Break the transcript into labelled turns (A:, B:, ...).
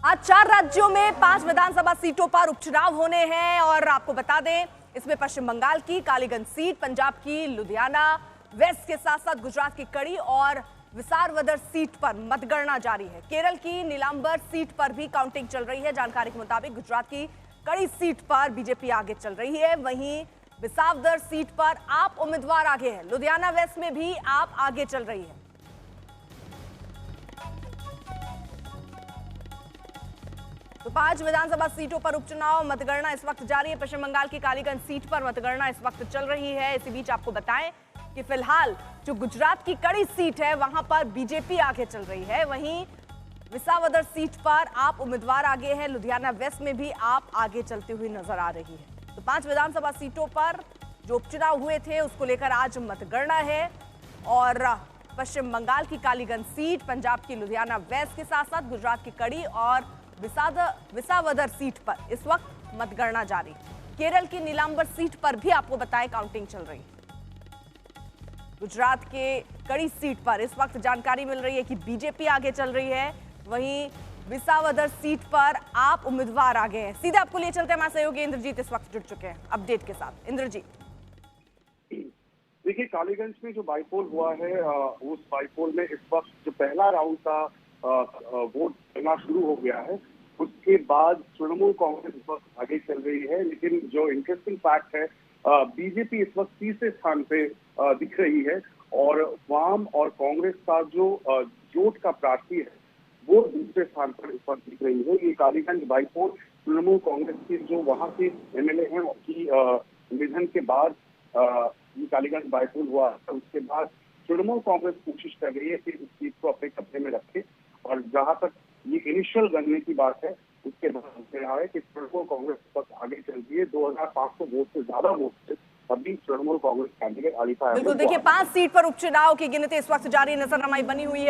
A: आज 4 राज्यों में 5 विधानसभा सीटों पर उपचुनाव होने हैं और आपको बता दें इसमें पश्चिम बंगाल की कालीगंज सीट, पंजाब की लुधियाना वेस्ट के साथ साथ गुजरात की कड़ी और विसारवदर सीट पर मतगणना जारी है। केरल की नीलांबर सीट पर भी काउंटिंग चल रही है। जानकारी के मुताबिक गुजरात की कड़ी सीट पर बीजेपी आगे चल रही है, वहीं विसावदर सीट पर आप उम्मीदवार आगे हैं। लुधियाना वेस्ट में भी आप आगे चल रही है। तो 5 विधानसभा सीटों पर उपचुनाव मतगणना इस वक्त जारी है। पश्चिम बंगाल की कालीगंज सीट पर मतगणना इस वक्त चल रही है। इसी बीच आपको बताएं कि फिलहाल जो गुजरात की कड़ी सीट है वहां पर बीजेपी आगे चल रही है, वहीं विसावदर सीट पर आप उम्मीदवार आगे हैं। लुधियाना वेस्ट में भी आप आगे चलती हुई नजर आ रही है। तो 5 विधानसभा सीटों पर जो उपचुनाव हुए थे उसको लेकर आज मतगणना है और पश्चिम बंगाल की कालीगंज सीट, पंजाब की लुधियाना वेस्ट के साथ साथ गुजरात की कड़ी और विसावदर सीट पर इस वक्त मतगणना जारी। केरल की नीलांबर सीट पर भी आपको बताएं काउंटिंग चल रही है। गुजरात के कड़ी सीट पर इस वक्त जानकारी मिल रही है कि बीजेपी आगे चल रही है, वहीं विसावदर सीट पर आप उम्मीदवार आगे हैं। सीधे आपको ले चलते हैं, हमारे सहयोगी इंद्रजीत इस वक्त जुड़ चुके हैं अपडेट के साथ। इंद्रजीत,
B: देखिए, कालीगंज में जो बाईपोल हुआ है उस बाईपोल में इस वक्त जो पहला राउंड का वोट करना शुरू हो गया है। उसके बाद तृणमूल कांग्रेस इस वक्त आगे चल रही है, लेकिन जो इंटरेस्टिंग फैक्ट है बीजेपी इस वक्त तीसरे स्थान पे दिख रही है और वाम और कांग्रेस का जो जोट का प्रार्थी है वो दूसरे स्थान पर इस वक्त दिख रही है। ये कालीगंज बाईपोल तृणमूल कांग्रेस के जो वहां के एमएलए हैं उनकी निधन के बाद ये कालीगंज बाईपोल हुआ। उसके बाद तृणमूल कांग्रेस कोशिश कर रही है कि इस सीट को अपने कब्जे में रखे और जहां तक ये इनिशियल गणने की बात है उसके बाद रहा है कि तृणमूल कांग्रेस पर आगे चल रही है। 2500 वोट से ज्यादा वोट से अभी तृणमूल कांग्रेस कैंडिडेट आरिफा।
A: बिल्कुल, देखिए 5 सीट पर उपचुनाव की गिनती इस वक्त जारी, नजरनामाई बनी हुई है।